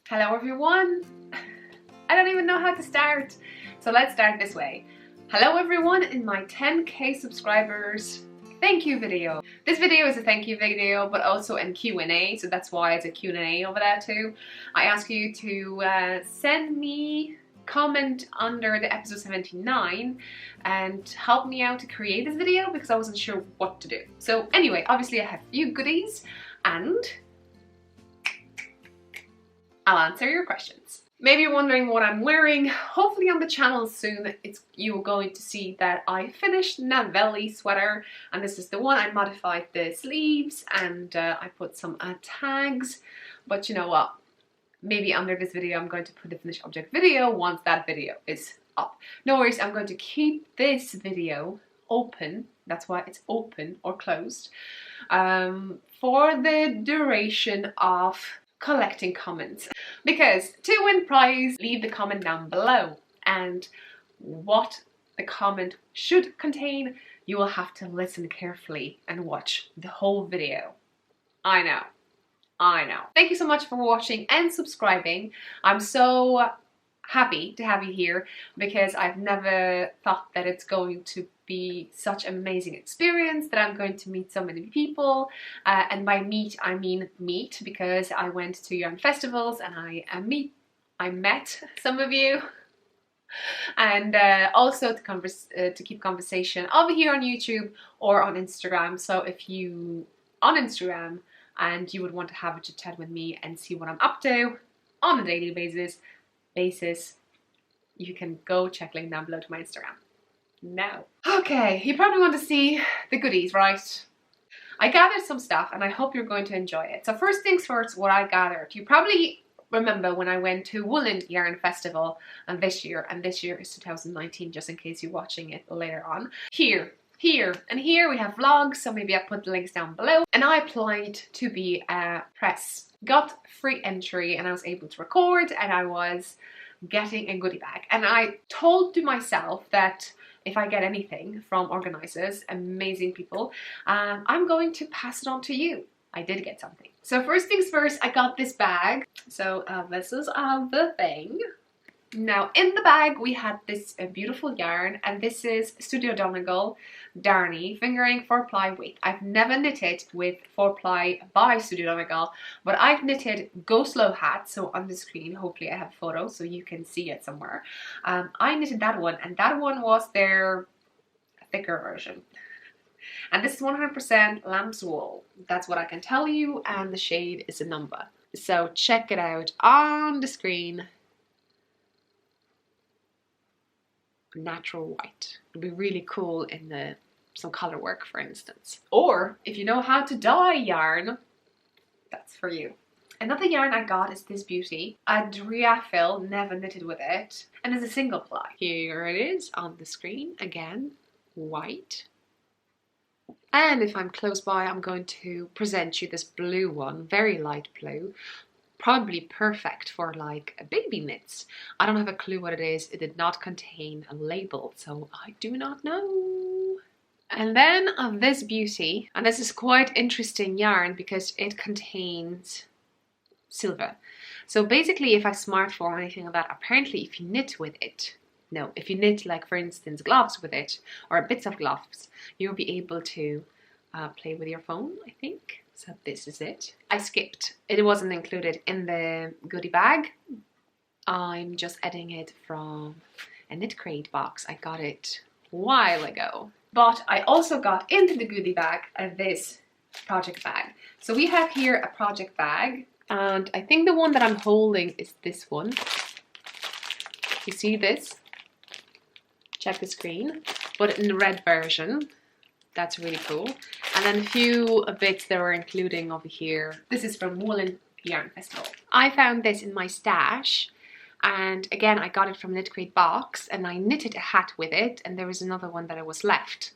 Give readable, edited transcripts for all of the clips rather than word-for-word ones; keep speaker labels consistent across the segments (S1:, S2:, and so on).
S1: Hello everyone! I don't even know how to start, so let's start this way. Hello everyone in my 10k subscribers thank you video. This video is a thank you video but also in Q&A, so that's why it's a Q&A over there too. I ask you to send me comment under the episode 79 and help me out to create this video because I wasn't sure what to do. So anyway, obviously I have a few goodies and I'll answer your questions. Maybe you're wondering what I'm wearing. Hopefully on the channel soon you're going to see that I finished Navelli sweater, and this is the one. I modified the sleeves and I put some tags, but you know what? Maybe under this video I'm going to put a finished object video once that video is up. No worries, I'm going to keep this video open. That's why it's open or closed for the duration of collecting comments, because to win prize, leave the comment down below, and what the comment should contain you will have to listen carefully and watch the whole video. I know. Thank you so much for watching and subscribing. I'm so happy to have you here because I've never thought that it's going to be such an amazing experience, that I'm going to meet so many people, and by meet I mean meet, because I went to yarn festivals and I met some of you, and also to keep conversation over here on YouTube or on Instagram. So if you on Instagram and you would want to have a chit chat with me and see what I'm up to on a daily basis, you can go check link down below to my Instagram. Now, okay, you probably want to see the goodies, right? I gathered some stuff and I hope you're going to enjoy it. So first things first, what I gathered. You probably remember when I went to Woolen Yarn Festival and this year is 2019, just in case you're watching it later on. Here we have vlogs, so maybe I'll put the links down below. And I applied to be a press, got free entry, and I was able to record, and I was getting a goodie bag. And I told to myself that if I get anything from organizers, amazing people, I'm going to pass it on to you. I did get something. So first things first, I got this bag. So this is the thing. Now in the bag we had this beautiful yarn, and this is Studio Donegal Darny fingering 4-ply weight. I've never knitted with 4-ply by Studio Donegal, but I've knitted Go Slow Hat. So on the screen, hopefully I have a photo so you can see it somewhere. I knitted that one, and that one was their thicker version. And this is 100% lamb's wool. That's what I can tell you, and the shade is a number. So check it out on the screen. Natural white. It'd be really cool in some color work, for instance. Or if you know how to dye yarn, that's for you. Another yarn I got is this beauty. Adriafil, never knitted with it, and it's a single ply. Here it is on the screen again, white. And if I'm close by, I'm going to present you this blue one, very light blue. Probably perfect for like a baby knits. I don't have a clue what it is. It did not contain a label, so I do not know. And then of this beauty, and this is quite interesting yarn because it contains silver. So basically, if I smart for anything like that, apparently if you knit with it, if you knit like for instance gloves with it or bits of gloves, you'll be able to play with your phone, I think. So this is it. I skipped. It wasn't included in the goodie bag. I'm just adding it from a Knit Crate box. I got it a while ago. But I also got into the goodie bag this project bag. So we have here a project bag, and I think the one that I'm holding is this one. You see this? Check the screen. But in the red version. That's really cool. And then a few bits that we're including over here. This is from Woolen Yarn Festival. I found this in my stash, and again I got it from a Knit Crate box, and I knitted a hat with it, and there was another one that was left.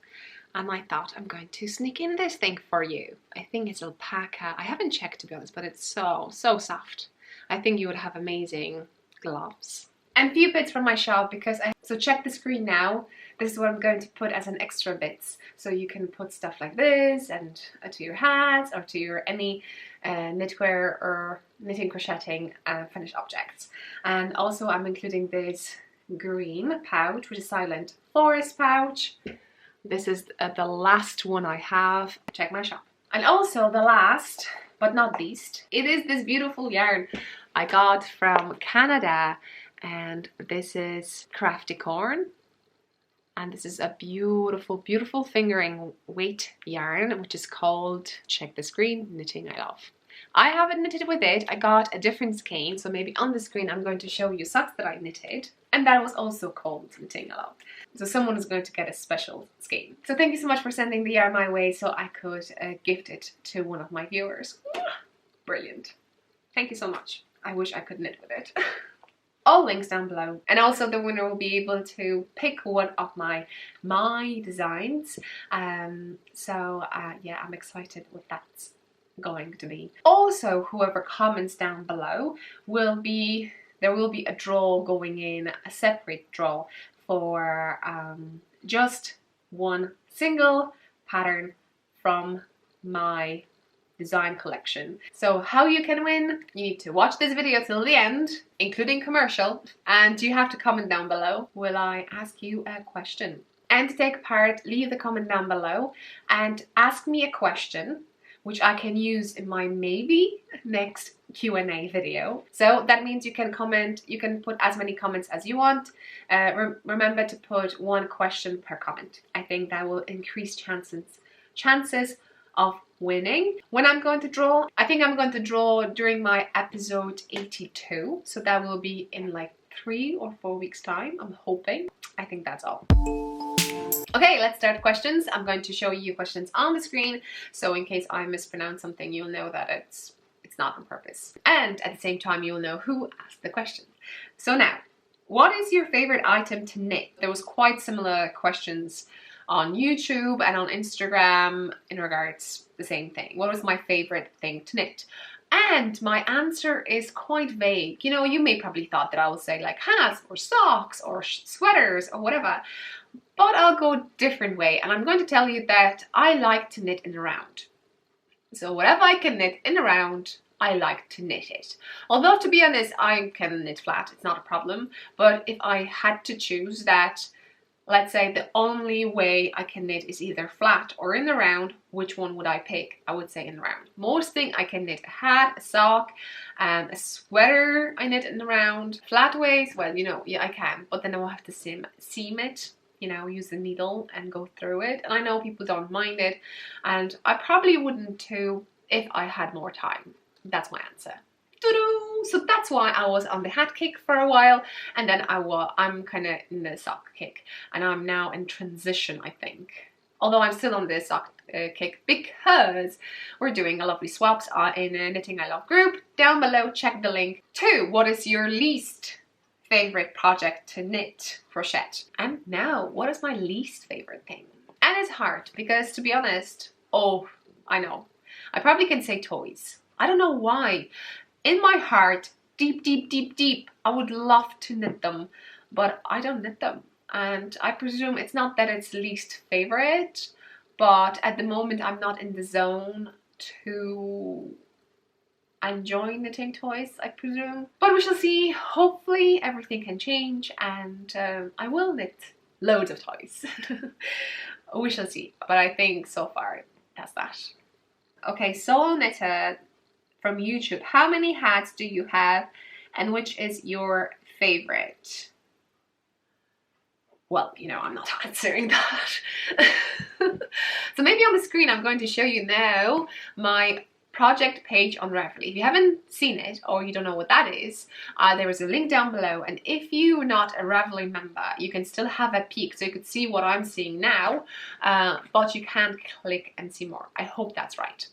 S1: And I thought I'm going to sneak in this thing for you. I think it's alpaca. I haven't checked to be honest, but it's so soft. I think you would have amazing gloves. and few bits from my shop because so check the screen now. This is what I'm going to put as an extra bits. So you can put stuff like this and to your hats or to your any knitwear or knitting crocheting finished objects. And also I'm including this green pouch, which is silent forest pouch. This is the last one I have. Check my shop. And also the last but not least, it is this beautiful yarn I got from Canada, and this is Crafty Corn. And this is a beautiful, beautiful fingering weight yarn, which is called, check the screen, Knitting I Love. I haven't knitted with it. I got a different skein, so maybe on the screen I'm going to show you socks that I knitted. And that was also called Knitting I Love. So someone is going to get a special skein. So thank you so much for sending the yarn my way so I could gift it to one of my viewers. Brilliant. Thank you so much. I wish I could knit with it. All links down below, and also the winner will be able to pick one of my designs. Yeah, I'm excited what that's going to be. Also, whoever comments down below there will be a draw going in, a separate draw for just one single pattern from my design collection. So how you can win, you need to watch this video till the end, including commercial, and you have to comment down below. Will I ask you a question? And to take part, leave the comment down below and ask me a question which I can use in my maybe next Q&A video. So that means you can comment, you can put as many comments as you want. Remember to put one question per comment. I think that will increase chances of winning. When I'm going to draw, I think I'm going to draw during my episode 82. So that will be in like 3 or 4 weeks time, I'm hoping. I think that's all. Okay, let's start questions. I'm going to show you questions on the screen, so in case I mispronounce something, you'll know that it's not on purpose. And at the same time, you'll know who asked the question. So now, what is your favorite item to knit? There was quite similar questions on YouTube and on Instagram in regards the same thing. What was my favorite thing to knit? And my answer is quite vague. You know, you may probably thought that I would say like hats or socks or sweaters or whatever, but I'll go a different way, and I'm going to tell you that I like to knit in a round. So whatever I can knit in a round, I like to knit it. Although to be honest, I can knit flat, it's not a problem, but if I had to choose that, let's say the only way I can knit is either flat or in the round, which one would I pick? I would say in the round. Most thing I can knit a hat, a sock, a sweater I knit in the round. Flat waist, well, you know, yeah, I can, but then I will have to seam it, you know, use the needle and go through it. And I know people don't mind it, and I probably wouldn't too if I had more time. That's my answer. So that's why I was on the hat kick for a while, and then I'm kind of in the sock kick, and I'm now in transition, I think. Although I'm still on the sock kick because we're doing a lovely swaps in a Knitting I Love group. Down below, check the link. 2, what is your least favorite project to knit, crochet? And now, what is my least favorite thing? And it's hard because, to be honest, oh, I know, I probably can say toys. I don't know why. In my heart, deep, I would love to knit them, but I don't knit them. And I presume it's not that it's least favorite, but at the moment I'm not in the zone to enjoy knitting toys, I presume. But we shall see. Hopefully everything can change, and I will knit loads of toys. We shall see. But I think so far that's that. Okay, Soul Knitter from YouTube. How many hats do you have, and which is your favorite? Well, you know, I'm not answering that. So maybe on the screen I'm going to show you now my project page on Ravelry. If you haven't seen it or you don't know what that is, there is a link down below, and if you're not a Ravelry member, you can still have a peek, so you could see what I'm seeing now, but you can't click and see more. I hope that's right.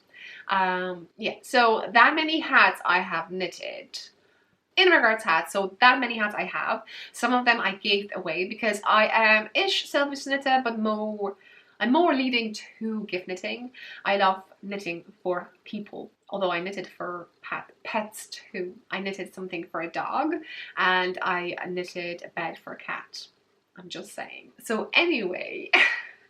S1: Yeah, so that many hats I have knitted. In regards hats, so that many hats I have. Some of them I gave away because I am selfish knitter, but more I'm more leading to gift knitting. I love knitting for people, although I knitted for pets too. I knitted something for a dog and I knitted a bed for a cat. I'm just saying. So anyway,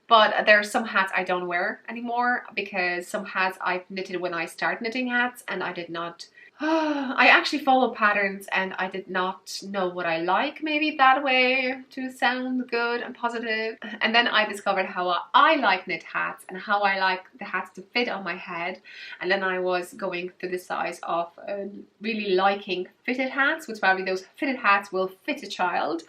S1: but there are some hats I don't wear anymore because some hats I've knitted when I started knitting hats and I did not I actually follow patterns and I did not know what I like maybe that way to sound good and positive. And then I discovered how I like knit hats and how I like the hats to fit on my head. And then I was going through the size of really liking fitted hats, which probably those fitted hats will fit a child.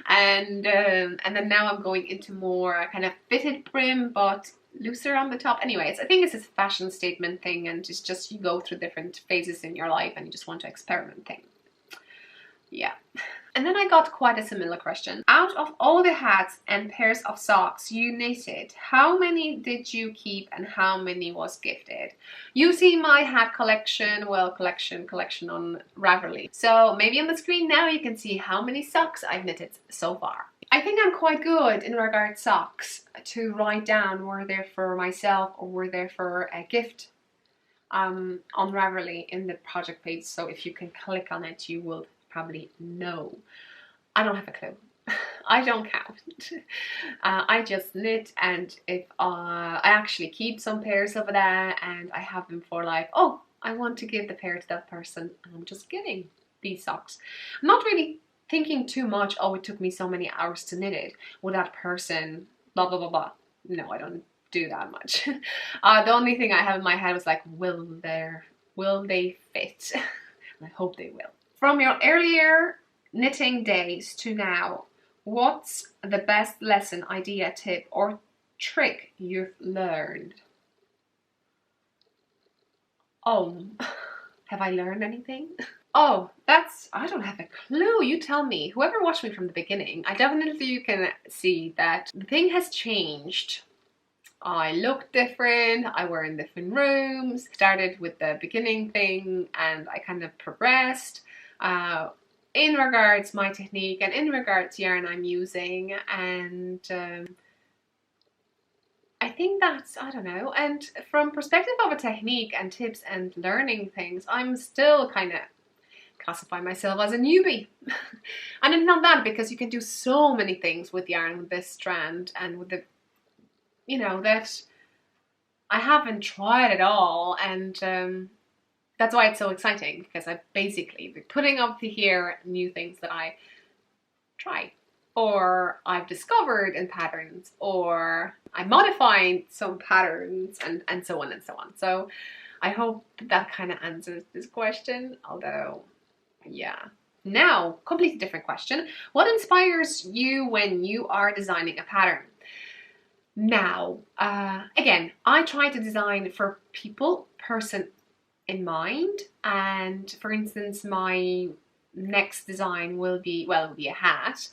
S1: And then now I'm going into more kind of fitted brim but looser on the top. Anyways, I think it's a fashion statement thing and it's just you go through different phases in your life and you just want to experiment thing. Yeah. And then I got quite a similar question. Out of all the hats and pairs of socks you knitted, how many did you keep and how many was gifted? You see my hat collection, well, collection on Ravelry. So maybe on the screen now you can see how many socks I've knitted so far. I think I'm quite good in regard socks to write down were they for myself or were they for a gift on Ravelry in the project page. So if you can click on it, you will probably know. I don't have a clue. I don't count. I just knit, and if I actually keep some pairs over there and I have them for like, oh, I want to give the pair to that person and I'm just getting these socks. I'm not really thinking too much, oh, it took me so many hours to knit it. Will that person, blah, blah, blah, blah. No, I don't do that much. The only thing I have in my head was like, will they fit? And I hope they will. From your earlier knitting days to now, what's the best lesson, idea, tip, or trick you've learned? Oh, have I learned anything? Oh, I don't have a clue. You tell me. Whoever watched me from the beginning, I definitely can see that the thing has changed. I look different, I wear in different rooms, started with the beginning thing and I kind of progressed in regards my technique and in regards yarn I'm using, and I think that's, I don't know, and from perspective of a technique and tips and learning things, I'm still kind of classify myself as a newbie. And it's not that, because you can do so many things with yarn with this strand and with the, you know, that I haven't tried it all, and that's why it's so exciting, because I basically be putting up here new things that I try or I've discovered in patterns, or I modified some patterns, and so on and so on. So I hope that kind of answers this question, although yeah. Now, completely different question. What inspires you when you are designing a pattern? Now, again, I try to design for person in mind, and for instance, my next design will be, well, it'll be a hat,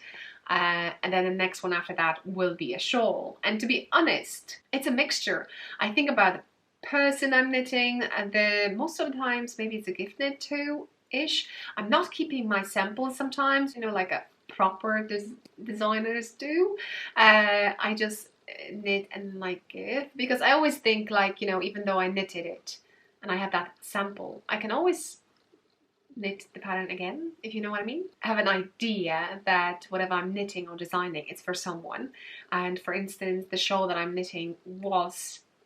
S1: and then the next one after that will be a shawl. And to be honest, it's a mixture. I think about the person I'm knitting, and most of the times maybe it's a gift knit too ish. I'm not keeping my samples sometimes, you know, like a proper designers do. I just knit and like give, because I always think, like, you know, even though I knitted it and I have that sample, I can always knit the pattern again, if you know what I mean. I have an idea that whatever I'm knitting or designing, it's for someone. And for instance, the shawl that I'm knitting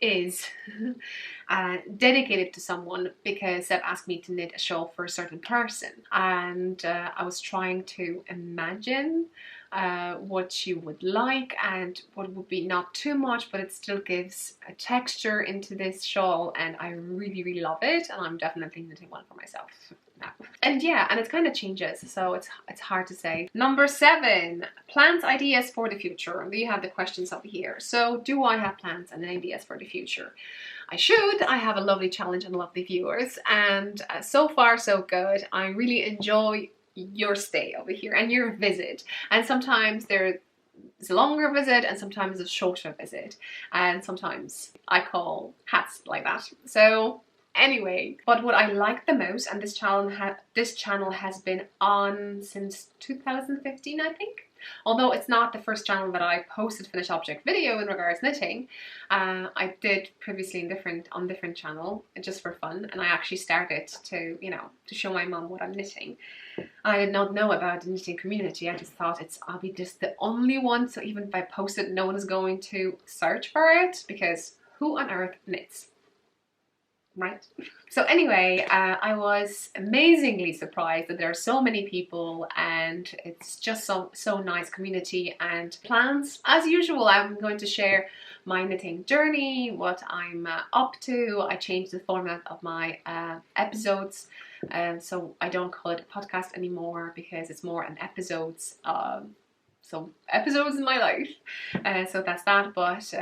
S1: is dedicated to someone, because they've asked me to knit a shawl for a certain person, and I was trying to imagine what you would like and what would be not too much, but it still gives a texture into this shawl, and I really love it, and I'm definitely knitting one for myself now. And yeah, and it kind of changes, so it's hard to say. Number 7, plans, ideas for the future. We have the questions over here. So do I have plans and ideas for the future? I should. I have a lovely challenge and lovely viewers, and so far so good. I really enjoy your stay over here and your visit, and sometimes there's a longer visit and sometimes a shorter visit, and sometimes I call hats like that. So anyway, but what I like the most, and this channel has been on since 2015, I think. Although it's not the first channel that I posted finished object video in regards to knitting. I did previously on different channel just for fun, and I actually started to, you know, to show my mum what I'm knitting. I did not know about the knitting community. I just thought I'll be just the only one, so even if I post it, no one is going to search for it, because who on earth knits? Right? So anyway, I was amazingly surprised that there are so many people, and it's just so nice community and plans. As usual, I'm going to share my knitting journey, what I'm up to. I changed the format of my episodes, so I don't call it a podcast anymore because it's more an episodes. So episodes in my life. So that's that. But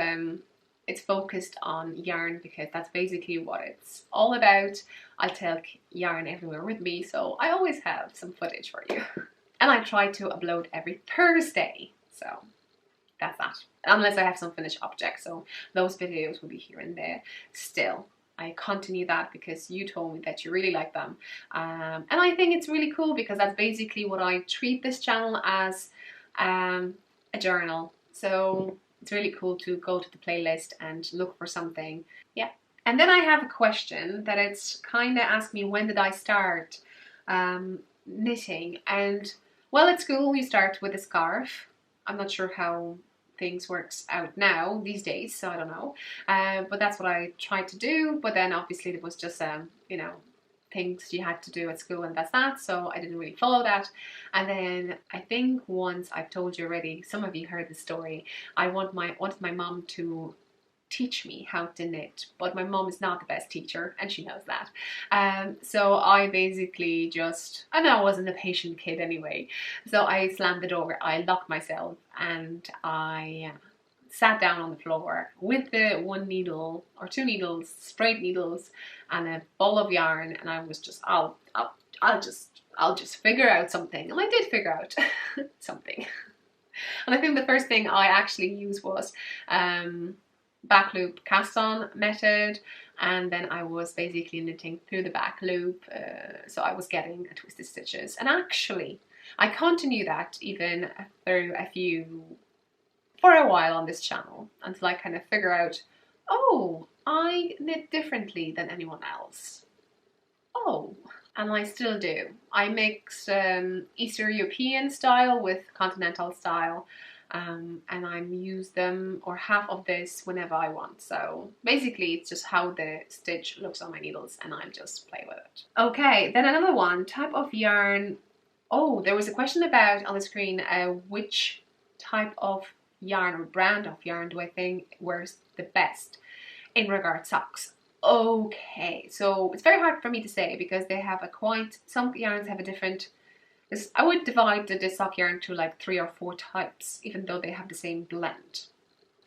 S1: it's focused on yarn because that's basically what it's all about. I take yarn everywhere with me, so I always have some footage for you. And I try to upload every Thursday, so that's that. Unless I have some finished objects, so those videos will be here and there. Still, I continue that because you told me that you really like them. And I think it's really cool because that's basically what I treat this channel as, a journal. So it's really cool to go to the playlist and look for something. Yeah. And then I have a question that it's kind of asked me, when did I start knitting? And well, at school you start with a scarf. I'm not sure how things works out now these days, so I don't know. But that's what I tried to do. But then obviously there was just you know, things you had to do at school, and that's that, so I didn't really follow that. And then I think once, I've told you already, some of you heard the story, I wanted my mom to teach me how to knit, but my mom is not the best teacher and she knows that. So I basically just, I know I wasn't a patient kid anyway, so I slammed the door, I locked myself, and I sat down on the floor with the one needle or two needles, straight needles, and a ball of yarn, and I was just, I'll just figure out something. And I did figure out something. And I think the first thing I actually used was back loop cast on method, and then I was basically knitting through the back loop, so I was getting twisted stitches. And actually I continue that even through for a while on this channel, until I kind of figure out, oh, I knit differently than anyone else. Oh, and I still do. I mix Eastern European style with continental style, and I use them, or half of this, whenever I want. So basically it's just how the stitch looks on my needles, and I just play with it. Okay, then another one, type of yarn. Oh, there was a question about on the screen, which type of yarn or brand of yarn do I think works the best in regard socks. Okay, so it's very hard for me to say because they have some yarns have a different, I would divide the sock yarn to like 3 or 4 types, even though they have the same blend.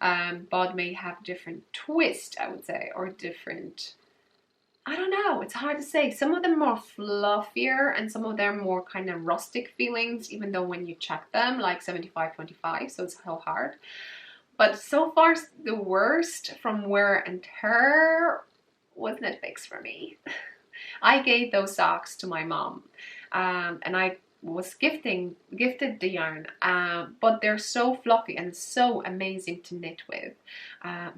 S1: But may have different twist, I would say, or different, I don't know, it's hard to say. Some of them more fluffier and some of them more kind of rustic feelings, even though when you check them, like 75-25, so it's so hard. But so far the worst from wear and tear was Knit Fix for me. I gave those socks to my mom, and I was gifted the yarn, but they're so fluffy and so amazing to knit with,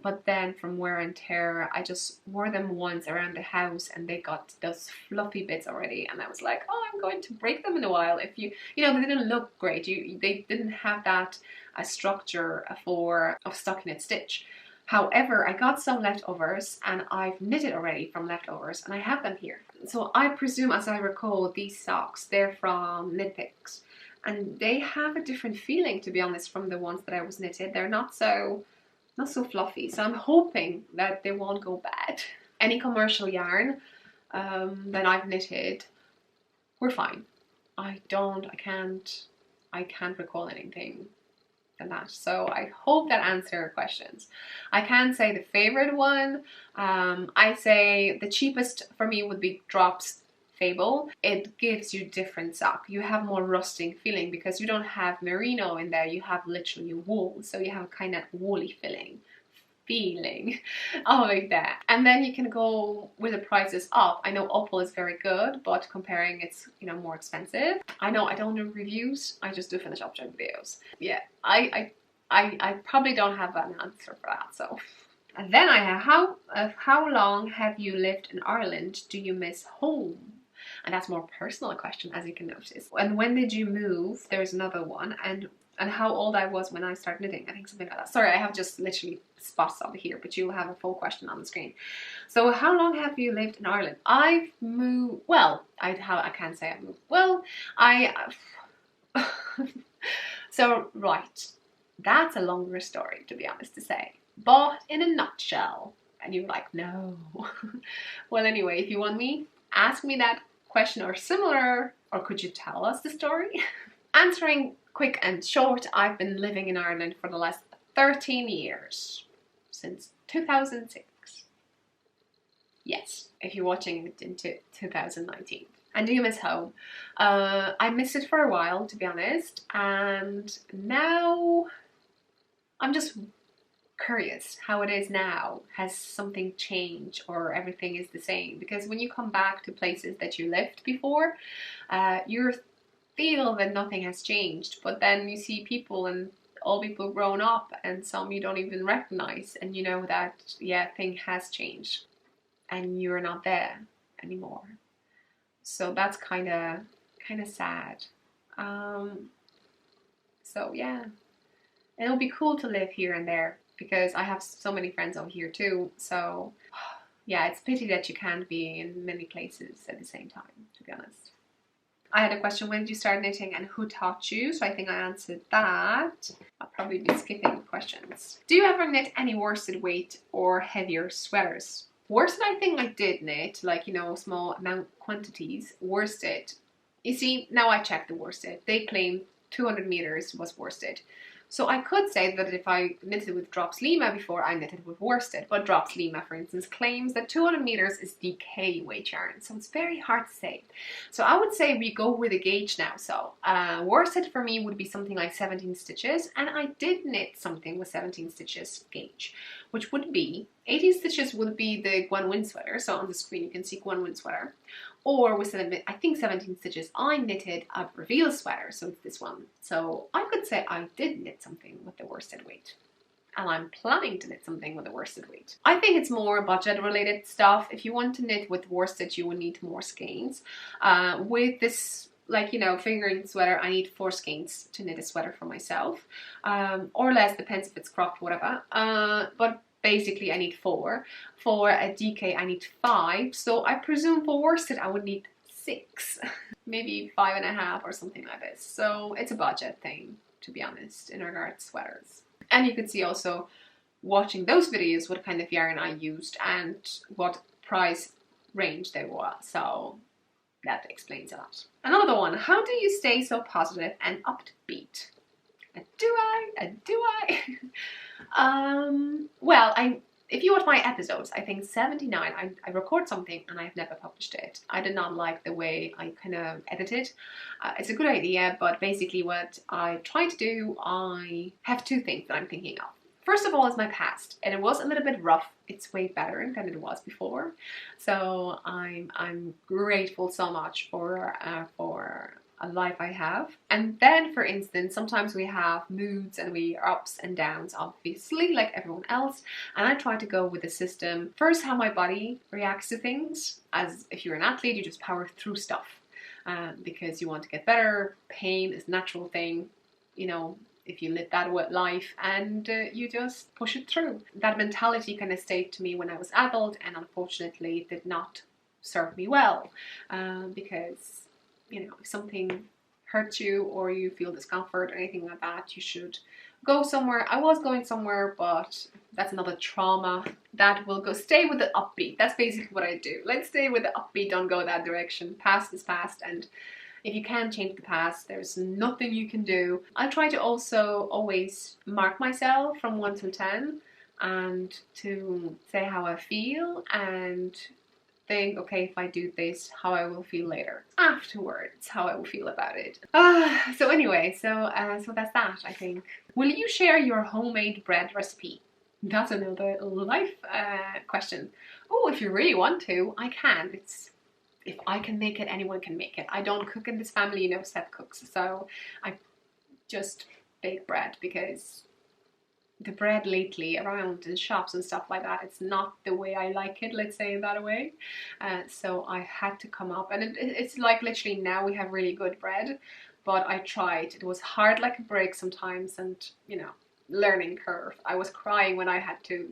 S1: but then from wear and tear, I just wore them once around the house and they got those fluffy bits already, and I was like, oh, I'm going to break them in a while. If you know, they didn't look great, they didn't have that structure of stockinette stitch. However, I got some leftovers and I've knitted already from leftovers, and I have them here. So I presume, as I recall, these socks, they're from Knit Fix, and they have a different feeling, to be honest, from the ones that I was knitted. They're not so fluffy, so I'm hoping that they won't go bad. Any commercial yarn that I've knitted were fine. I can't recall anything than that. So I hope that answers your questions. I can say the favorite one, I say the cheapest for me would be Drops Fable. It gives you different sock. You have more rusting feeling because you don't have merino in there, you have literally wool, so you have kind of woolly feeling. feeling of that. And then you can go with the prices up. I know Opal is very good, but comparing it's, you know, more expensive. I know I don't do reviews, I just do finish object videos. Yeah, I probably don't have an answer for that. So and then I have how long have you lived in Ireland? Do you miss home? And that's more personal a question, as you can notice. And when did you move? There's another one. And how old I was when I started knitting. I think something like that. Sorry, I have just literally spots over here, but you'll have a full question on the screen. So how long have you lived in Ireland? I've moved, well, I can't say I've moved. Well, so right, that's a longer story, to be honest to say. But in a nutshell, and you're like, no. Well, anyway, if you want me, ask me that question or similar, or could you tell us the story? Answering quick and short, I've been living in Ireland for the last 13 years, since 2006. Yes, if you're watching it in 2019. And do you miss home? I missed it for a while, to be honest, and now I'm just curious how it is now. Has something changed or everything is the same? Because when you come back to places that you lived before, you feel that nothing has changed, but then you see people and all people grown up and some you don't even recognize, and you know that, yeah, thing has changed and you're not there anymore. So that's kind of sad. So yeah, it'll be cool to live here and there, because I have so many friends over here too. So yeah, it's a pity that you can't be in many places at the same time, to be honest. I had a question, when did you start knitting and who taught you? So I think I answered that. I'll probably be skipping questions. Do you ever knit any worsted weight or heavier sweaters? Worsted, I think I did knit, like, you know, small amount quantities. Worsted, you see, now I checked the worsted. They claim 200 meters was worsted. So I could say that if I knitted with Drops Lima before, I knitted with worsted. But Drops Lima, for instance, claims that 200 meters is DK weight yarn. So it's very hard to say. So I would say we go with a gauge now. So worsted for me would be something like 17 stitches. And I did knit something with 17 stitches gauge, which would be 18 stitches would be the Gwen Wind sweater. So on the screen you can see Gwen Wind sweater. Or with, I think, 17 stitches, I knitted a reveal sweater, so it's this one. So I could say I did knit something with the worsted weight. And I'm planning to knit something with the worsted weight. I think it's more budget related stuff. If you want to knit with worsted, you will need more skeins. With this, like, you know, fingering sweater, I need 4 skeins to knit a sweater for myself. Or less, depends if it's cropped, whatever. But basically I need 4. For a DK I need 5. So I presume for worsted I would need 6. Maybe 5.5 or something like this. So it's a budget thing, to be honest, in regards to sweaters. And you could see also, watching those videos, what kind of yarn I used and what price range they were. So that explains a lot. Another one, how do you stay so positive and upbeat? Do I? Well, if you watch my episodes, I think 79, I record something and I've never published it. I did not like the way I kind of edited. It's a good idea, but basically what I try to do, I have 2 things that I'm thinking of. First of all is my past, and it was a little bit rough. It's way better than it was before. So I'm grateful so much for a life I have. And then, for instance, sometimes we have moods and we are ups and downs, obviously, like everyone else. And I try to go with the system. First, how my body reacts to things. As if you're an athlete, you just power through stuff because you want to get better. Pain is a natural thing, you know, if you live that life, and you just push it through. That mentality kind of stayed to me when I was adult, and unfortunately it did not serve me well because, you know, if something hurts you or you feel discomfort or anything like that, you should go somewhere. I was going somewhere, but that's another trauma. That will go, stay with the upbeat. That's basically what I do. Let's stay with the upbeat, don't go that direction. Past is past, and if you can't change the past, there's nothing you can do. I try to also always mark myself from 1 to 10 and to say how I feel and think, okay, if I do this, how I will feel later. Afterwards, how I will feel about it. So anyway, so that's that, I think. Will you share your homemade bread recipe? That's another life question. Oh, if you really want to, I can. It's if I can make it, anyone can make it. I don't cook in this family, you know, Seth cooks, so I just bake bread because the bread lately around in shops and stuff like that, it's not the way I like it, let's say that way. So I had to come up, and it's like literally now we have really good bread, but I tried. It was hard like a brick sometimes, and you know, learning curve. I was crying when I had to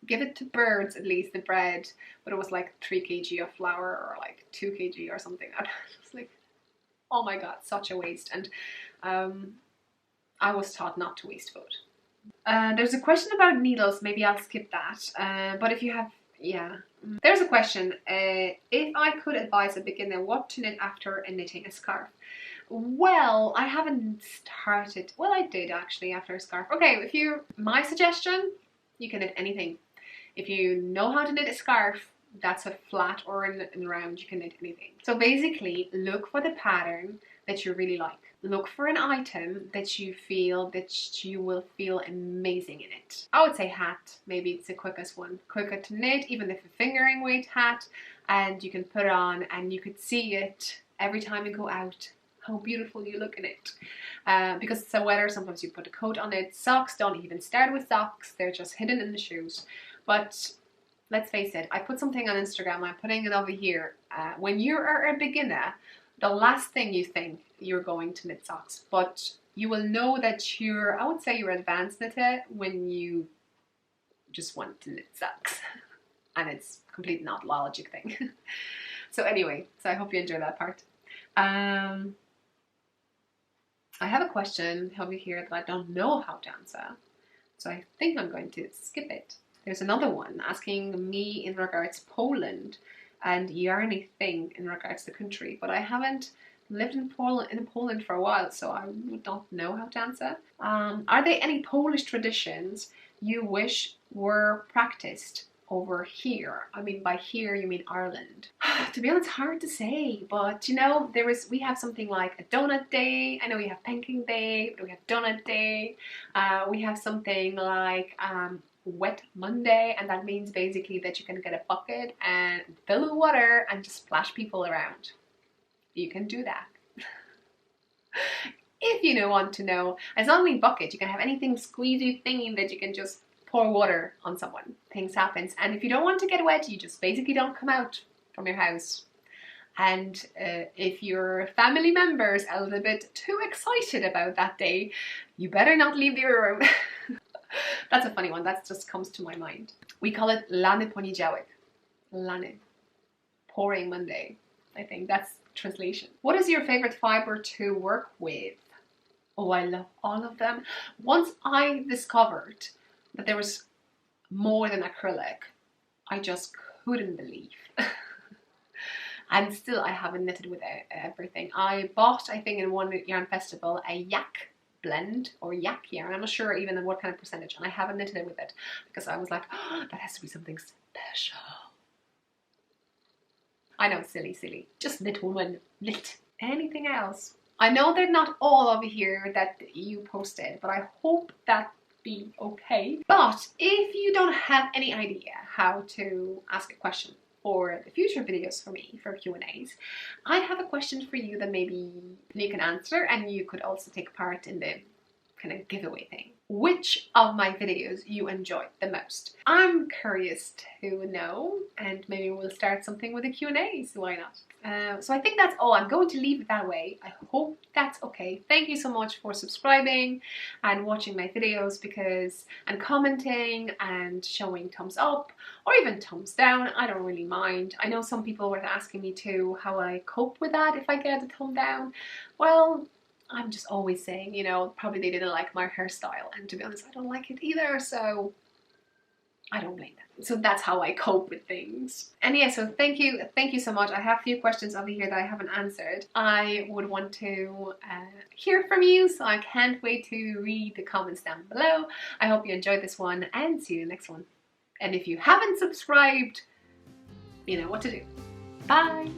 S1: give it to birds, at least the bread, but it was like 3 kg of flour or like 2 kg or something. I was like, oh my god, such a waste. And I was taught not to waste food. There's a question about needles. Maybe I'll skip that. But if you have, yeah. There's a question. If I could advise a beginner what to knit after knitting a scarf. Well, I haven't started. Well, I did actually after a scarf. Okay, my suggestion, you can knit anything. If you know how to knit a scarf, that's a flat or in round, you can knit anything. So basically, look for the pattern that you really like. Look for an item that you feel that you will feel amazing in it. I would say hat, maybe it's the quickest one. Quicker to knit, even if a fingering weight hat, and you can put it on and you could see it every time you go out, how beautiful you look in it. Because it's so weather, sometimes you put a coat on it. Socks, don't even start with socks, they're just hidden in the shoes. But let's face it, I put something on Instagram, I'm putting it over here. When you are a beginner, the last thing you think you're going to knit socks, but you will know that I would say you're advanced knitter when you just want to knit socks. And it's completely not a logic thing. So anyway, so I hope you enjoy that part. I have a question over here that I don't know how to answer, so I think I'm going to skip it. There's another one asking me in regards to Poland and yarny thing in regards to the country, but I haven't lived in Poland for a while, so I would not know how to answer. Are there any Polish traditions you wish were practiced over here? I mean, by here you mean Ireland. To be honest, hard to say, but you know, we have something like a donut day. I know we have pancake day, but we have donut day. We have something like wet Monday, and that means basically that you can get a bucket and fill with water and just splash people around. You can do that. If you want to know, it's not only bucket, you can have anything squeezy thingy that you can just pour water on someone. Things happens, and if you don't want to get wet, you just basically don't come out from your house. And if your family members are a little bit too excited about that day, you better not leave your room. That's a funny one, that just comes to my mind. We call it Lany Poniedziałek. Lany. Pouring Monday. I think that's translation. What is your favorite fibre to work with? Oh, I love all of them. Once I discovered that there was more than acrylic, I just couldn't believe. And still I haven't knitted with everything. I bought, I think in one yarn festival, a yak blend or yak yarn. I'm not sure even what kind of percentage, and I haven't knitted it with it because I was like, oh, that has to be something special. I know, silly. Just knit woman, knit. Anything else? I know they're not all over here that you posted, but I hope that be okay. But if you don't have any idea how to ask a question for the future videos for me, for Q&As, I have a question for you that maybe you can answer, and you could also take part in the kind of giveaway thing. Which of my videos you enjoyed the most? I'm curious to know, and maybe we'll start something with the Q&As, why not? So I think that's all. I'm going to leave it that way. I hope that's okay. Thank you so much for subscribing and watching my videos and commenting and showing thumbs up or even thumbs down. I don't really mind. I know some people were asking me too how I cope with that if I get a thumb down. Well, I'm just always saying, you know, probably they didn't like my hairstyle, and to be honest, I don't like it either, so I don't blame them. So that's how I cope with things. And yeah, so thank you so much. I have a few questions over here that I haven't answered. I would want to hear from you, so I can't wait to read the comments down below. I hope you enjoyed this one, and see you in the next one. And if you haven't subscribed, you know what to do. Bye!